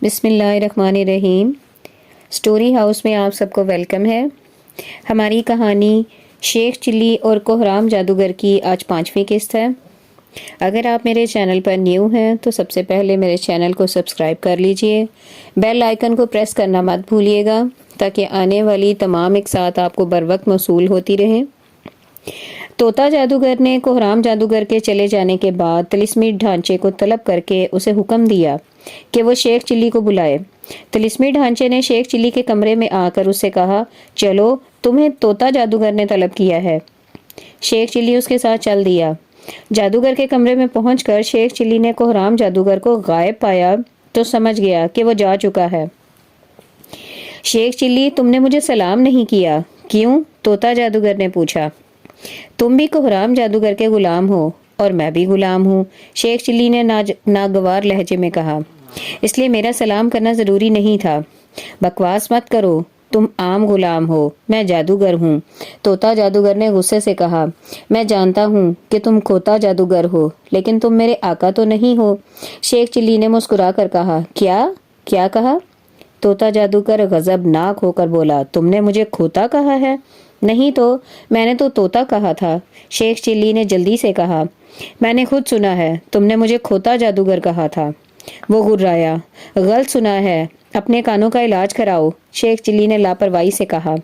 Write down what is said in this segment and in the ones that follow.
بسم اللہ الرحمن الرحیم۔ سٹوری ہاؤس میں آپ سب کو ویلکم ہے۔ ہماری کہانی شیخ چلی اور کوہرام جادوگر کی آج 5ویں قسط ہے۔ اگر آپ میرے چینل پر نیو ہیں تو سب سے پہلے میرے چینل کو سبسکرائب کر لیجئے، بیل آئیکن کو پریس کرنا مت بھولیے گا تاکہ آنے والی تمام اقساط آپ کو بر وقت موصول ہوتی رہیں۔ طوطا جادوگر نے کوہرام جادوگر کے چلے جانے کے بعد طلسمی ڈھانچے کو طلب کر کے اسے حکم دیا کہ وہ شیخ چلی کو بلائے۔ طلسمی ڈھانچے نے شیخ چلی کے کمرے میں آ کر اس سے کہا، چلو تمہیں طوطا جادوگر نے طلب کیا ہے۔ شیخ چلی اس کے ساتھ چل دیا۔ جادوگر کے کمرے میں پہنچ کر شیخ چلی نے کوہرام جادوگر کو غائب پایا تو سمجھ گیا کہ وہ جا چکا ہے۔ شیخ چلی، تم نے مجھے سلام نہیں کیا، کیوں؟ طوطا جادوگر نے پوچھا۔ تم بھی کوہرام جادوگر کے غلام ہو اور میں بھی غلام ہوں، شیخ چلی نے ناگوار لہجے میں کہا، اس لیے میرا سلام کرنا ضروری نہیں تھا۔ بکواس مت کرو، تم عام غلام ہو، میں جادوگر ہوں، طوطا جادوگر نے غصے سے کہا۔ میں جانتا ہوں کہ تم کھوتا جادوگر ہو، لیکن تم میرے آقا تو نہیں ہو، شیخ چلی نے مسکرا کر کہا۔ کیا کہا؟ طوطا جادوگر غضبناک ہو کر بولا، تم نے مجھے کھوتا کہا ہے؟ نہیں تو، میں نے تو طوطا کہا تھا، شیخ چلی نے جلدی سے کہا۔ میں نے خود سنا ہے، تم نے مجھے کھوتا جادوگر کہا تھا، وہ غرایا۔ غلط سنا ہے، اپنے کانوں کا علاج کراؤ، شیخ چلی نے لاپرواہی سے کہا۔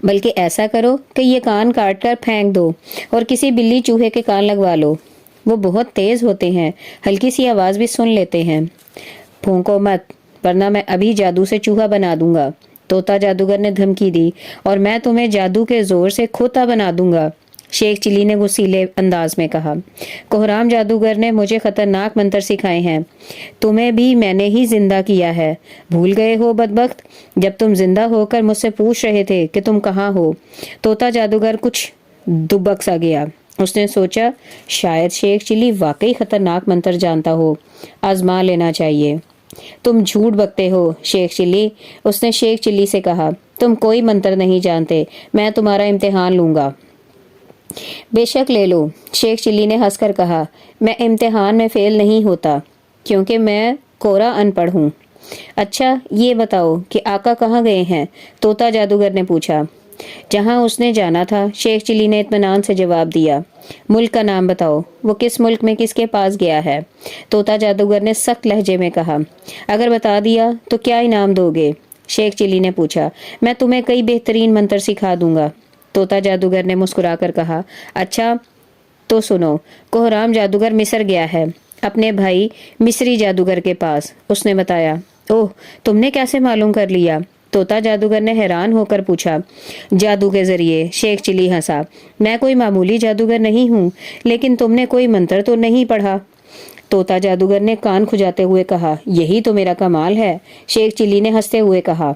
بلکہ ایسا کرو کہ یہ کان کاٹ کر پھینک دو اور کسی بلی چوہے کے کان لگوا لو، وہ بہت تیز ہوتے ہیں، ہلکی سی آواز بھی سن لیتے ہیں۔ پھونکو مت، ورنہ میں ابھی جادو سے چوہا بنا دوں گا، طوطا جادوگر نے دھمکی دی، اور میں تمہیں جادو کے زور سے کھوتا بنا دوں گا، شیخ چلی نے غصیلے انداز میں کہا۔ کوہرام جادوگر نے مجھے خطرناک منتر سکھائے ہیں، تمہیں بھی میں نے ہی زندہ کیا ہے، بھول گئے ہو بدبخت؟ جب تم زندہ ہو کر مجھ سے پوچھ رہے تھے کہ تم کہاں ہو؟ طوطا جادوگر کچھ دبک سا گیا۔ اس نے سوچا شاید شیخ چلی واقعی خطرناک منتر جانتا ہو، آزما لینا چاہیے۔ تم جھوٹ بکتے ہو شیخ چلی، اس نے شیخ چلی سے کہا، تم کوئی منتر نہیں جانتے، میں تمہارا امتحان لوں گا۔ بے شک لے لو، شیخ چلی نے ہنس کر کہا، میں امتحان میں فیل نہیں ہوتا کیونکہ میں کورا ان پڑھ ہوں۔ اچھا یہ بتاؤ کہ آقا کہاں گئے ہیں؟ طوطا جادوگر نے پوچھا۔ جہاں اس نے جانا تھا، شیخ چلی نے اطمینان سے جواب دیا۔ ملک کا نام بتاؤ، وہ کس ملک میں کس کے پاس گیا ہے؟ طوطا جادوگر نے سخت لہجے میں کہا۔ اگر بتا دیا تو کیا انعام دو گے؟ شیخ چلی نے پوچھا۔ میں تمہیں کئی بہترین منتر سکھا دوں گا، طوطا جادوگر نے مسکرا کر کہا۔ اچھا تو سنو، کوہرام جادوگر مصر گیا ہے، اپنے بھائی مصری جادوگر کے پاس، اس نے بتایا۔ اوہ، تم نے کیسے معلوم کر لیا؟ طوطا جادوگر نے حیران ہو کر پوچھا۔ جادو کے ذریعے، شیخ چلی ہنسا۔ میں کوئی معمولی جادوگر نہیں ہوں، لیکن تم نے کوئی منتر تو نہیں پڑھا؟ طوطا جادوگر نے کان کھجاتے ہوئے کہا۔ یہی تو میرا کمال ہے، شیخ چلی نے ہنستے ہوئے کہا،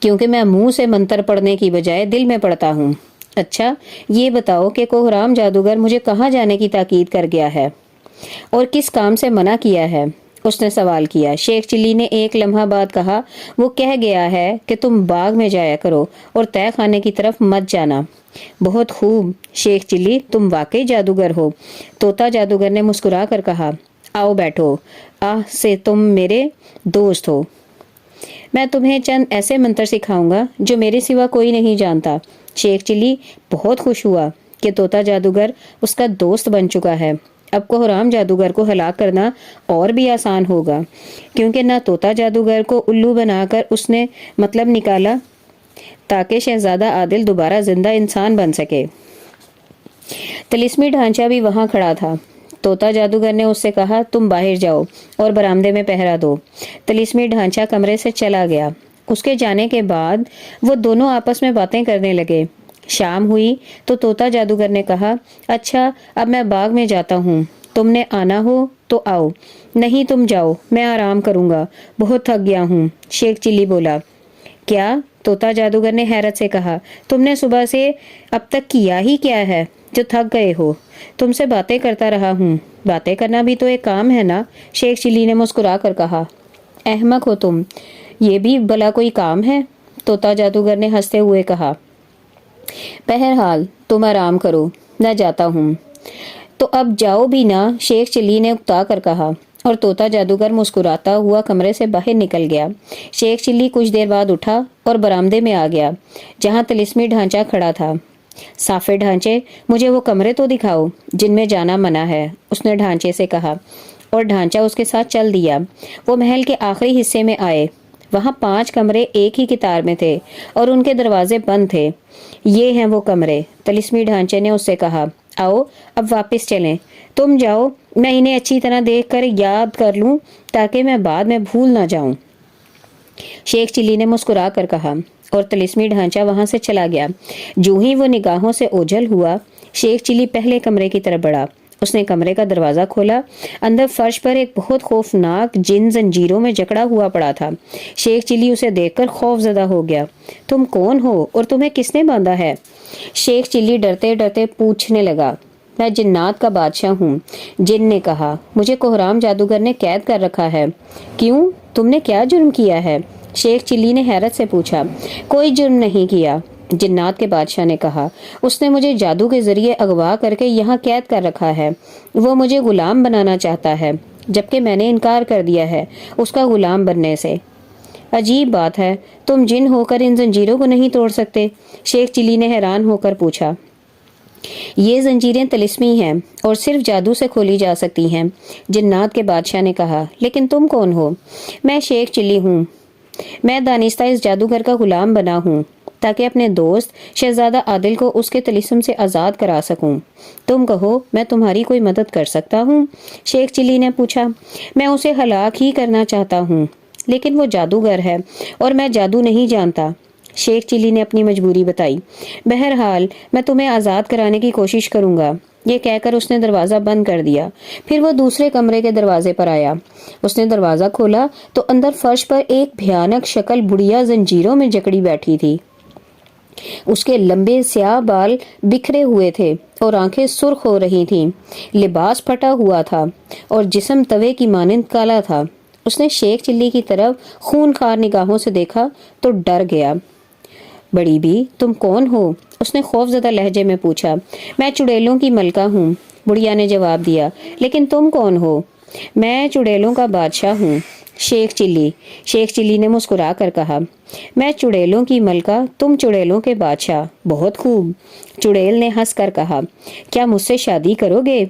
کیونکہ میں منہ سے منتر پڑھنے کی بجائے دل میں پڑھتا ہوں۔ اچھا یہ بتاؤ کہ کوہرام جادوگر مجھے کہاں جانے کی تاکید کر گیا ہے اور کس کام سے منع کیا ہے؟ اس نے سوال کیا۔ شیخ چلی نے ایک لمحہ بعد کہا، وہ کہہ گیا ہے کہ تم باغ میں جایا کرو اور تہہ خانے کی طرف مت جانا۔ بہت خوب شیخ چلی، تم واقعی جادوگر ہو، طوطا جادوگر نے مسکرا کر کہا۔ آؤ بیٹھو، سے تم میرے دوست ہو، میں تمہیں چند ایسے منتر سکھاؤں گا جو میرے سوا کوئی نہیں جانتا۔ شیخ چلی بہت خوش ہوا کہ طوطا جادوگر اس کا دوست بن چکا ہے۔ اب کوہرام جادوگر کو ہلاک کرنا اور بھی آسان ہوگا، کیونکہ نہ طوطا جادوگر کو الو بنا کر اس نے مطلب نکالا تاکہ شہزادہ عادل دوبارہ زندہ انسان بن سکے۔ طلسمی ڈھانچہ بھی وہاں کھڑا تھا۔ طوطا جادوگر نے اس سے کہا، تم باہر جاؤ اور برآمدے میں پہرا دو۔ طلسمی ڈھانچہ کمرے سے چلا گیا۔ اس کے جانے کے بعد وہ دونوں آپس میں باتیں کرنے لگے۔ شام ہوئی تو طوطا جادوگر نے کہا، اچھا اب میں باغ میں جاتا ہوں، تم نے آنا ہو تو آؤ، نہیں تم جاؤ، میں آرام کروں گا، بہت تھک گیا ہوں، شیخ چلی بولا۔ کیا؟ طوطا جادوگر نے حیرت سے کہا، تم نے صبح سے اب تک کیا ہی کیا ہے جو تھک گئے ہو؟ تم سے باتیں کرتا رہا ہوں، باتیں کرنا بھی تو ایک کام ہے نا، شیخ چلی نے مسکرا کر کہا۔ احمق ہو تم، یہ بھی بھلا کوئی کام ہے؟ طوطا جادوگر نے ہنستے ہوئے کہا۔ بہرحال تم آرام کرو، میں جاتا ہوں۔ تو اب جاؤ بھی نا، شیخ چلی نے اکتا کر کہا۔ اور طوطا جادوگر مسکراتا ہوا کمرے سے باہر نکل گیا۔ شیخ چلی کچھ دیر بعد اٹھا اور برآمدے میں آ گیا جہاں طلسمی ڈھانچہ کھڑا تھا۔ صافے ڈھانچے، مجھے وہ کمرے تو دکھاؤ جن میں جانا منع ہے، اس نے ڈھانچے سے کہا، اور ڈھانچہ اس کے ساتھ چل دیا۔ وہ محل کے آخری حصے میں آئے۔ وہاں 5 کمرے ایک ہی قطار میں تھے اور ان کے دروازے بند تھے۔ یہ ہیں وہ کمرے، طلسمی ڈھانچے نے اس سے کہا۔ آؤ اب واپس چلیں، تم جاؤ، میں انہیں اچھی طرح دیکھ کر یاد کر لوں تاکہ میں بعد میں بھول نہ جاؤں۔ شیخ چلی نے مسکرا کر کہا اور طلسمی ڈھانچہ وہاں سے چلا گیا۔ جو ہی وہ نگاہوں سے اوجھل ہوا، شیخ چلی پہلے کمرے کی طرف بڑھا۔ اس نے کمرے کا دروازہ کھولا۔ اندر فرش پر ایک بہت خوفناک جن زنجیروں میں جکڑا ہوا پڑا تھا۔ شیخ چلی اسے دیکھ کر خوف زدہ ہو گیا۔ تم کون ہو اور تمہیں کس نے باندھا ہے؟ شیخ چلی ڈرتے ڈرتے پوچھنے لگا۔ میں جنات کا بادشاہ ہوں، جن نے کہا، مجھے کوہرام جادوگر نے قید کر رکھا ہے۔ کیوں؟ تم نے کیا جرم کیا ہے؟ شیخ چلی نے حیرت سے پوچھا۔ کوئی جرم نہیں کیا، جنات کے بادشاہ نے کہا۔ اس نے مجھے جادو کے ذریعے اغوا کر کے یہاں قید کر رکھا ہے۔ وہ مجھے غلام بنانا چاہتا ہے، جبکہ میں نے انکار کر دیا ہے اس کا غلام بننے سے۔ عجیب بات ہے، تم جن ہو کر ان زنجیروں کو نہیں توڑ سکتے؟ شیخ چلی نے حیران ہو کر پوچھا۔ یہ زنجیریں طلسمی ہیں اور صرف جادو سے کھولی جا سکتی ہیں، جنات کے بادشاہ نے کہا۔ لیکن تم کون ہو؟ میں شیخ چلی ہوں۔ میں دانستہ اس جادوگر کا غلام بنا ہوں تاکہ اپنے دوست شہزادہ عادل کو اس کے طلسم سے آزاد کرا سکوں۔ تم کہو، میں تمہاری کوئی مدد کر سکتا ہوں؟ شیخ چلی نے پوچھا۔ میں اسے ہلاک ہی کرنا چاہتا ہوں، لیکن وہ جادوگر ہے اور میں جادو نہیں جانتا۔ شیخ چلی نے اپنی مجبوری بتائی۔ بہرحال میں تمہیں آزاد کرانے کی کوشش کروں گا، یہ کہہ کر اس نے دروازہ بند کر دیا۔ پھر وہ دوسرے کمرے کے دروازے پر آیا۔ اس نے دروازہ کھولا تو اندر فرش پر ایک بھیانک شکل بڑھیا زنجیروں میں جکڑی بیٹھی تھی۔ اس کے لمبے سیاہ بال بکھرے ہوئے تھے اور آنکھیں سرخ ہو رہی تھیں۔ لباس پھٹا ہوا تھا اور جسم توے کی مانند کالا تھا۔ اس نے شیخ چلی کی طرف خونخوار نگاہوں سے دیکھا تو ڈر گیا۔ بڑی بی، تم کون ہو؟ اس نے خوف زدہ لہجے میں پوچھا۔ میں چڑیلوں کی ملکہ ہوں، بڑھیا نے جواب دیا۔ لیکن تم کون ہو؟ میں چڑیلوں کا بادشاہ ہوں، شیخ چلی نے مسکرا کر کہا۔ میں چڑیلوں کی ملکہ، تم چڑیلوں کے بادشاہ، بہت خوب، چڑیل نے ہنس کر کہا۔ کیا مجھ سے شادی کرو گے؟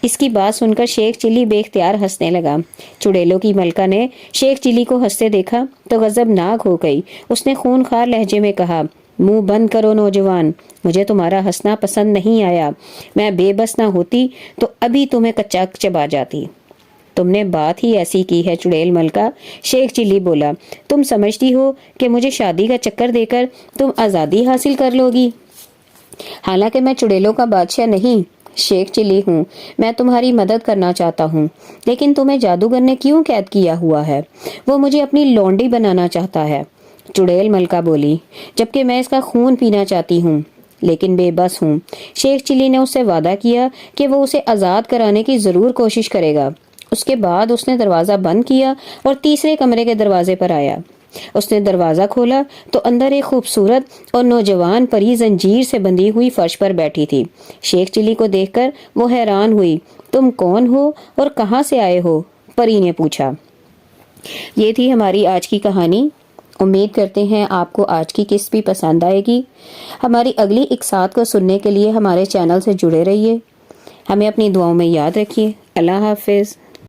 اس کی بات سن کر شیخ چلی بے اختیار ہنسنے لگا۔ چڑیلوں کی ملکہ نے شیخ چلی کو ہنستے دیکھا تو غضبناک ہو گئی۔ اس نے خونخوار لہجے میں کہا، منہ بند کرو نوجوان، مجھے تمہارا ہنسنا پسند نہیں آیا۔ میں بے بس نہ ہوتی تو ابھی تمہیں کچا چبا جاتی۔ تم نے بات ہی ایسی کی ہے چڑیل ملکہ، شیخ چلی بولا۔ تم سمجھتی ہو کہ مجھے شادی کا چکر دے کر تم آزادی حاصل کر لو گی؟ حالانکہ میں چڑیلوں کا بادشاہ نہیں، شیخ چلی ہوں۔ میں تمہاری مدد کرنا چاہتا ہوں، لیکن تمہیں جادوگر نے کیوں قید کیا ہوا ہے؟ وہ مجھے اپنی لونڈی بنانا چاہتا ہے، چڑیل ملکہ بولی، جبکہ میں اس کا خون پینا چاہتی ہوں، لیکن بے بس ہوں۔ شیخ چلی نے اس سے وعدہ کیا کہ وہ اسے آزاد کرانے کی ضرور کوشش کرے گا۔ اس کے بعد اس نے دروازہ بند کیا اور تیسرے کمرے کے دروازے پر آیا۔ اس نے دروازہ کھولا تو اندر ایک خوبصورت اور نوجوان پری زنجیر سے بندھی ہوئی فرش پر بیٹھی تھی۔ شیخ چلی کو دیکھ کر وہ حیران ہوئی۔ تم کون ہو اور کہاں سے آئے ہو؟ پری نے پوچھا۔ یہ تھی ہماری آج کی کہانی۔ امید کرتے ہیں آپ کو آج کی قسط بھی پسند آئے گی۔ ہماری اگلی اقساط کو سننے کے لیے ہمارے چینل سے جڑے رہیے۔ ہمیں اپنی دعاؤں میں یاد رکھیے۔ اللہ حافظ۔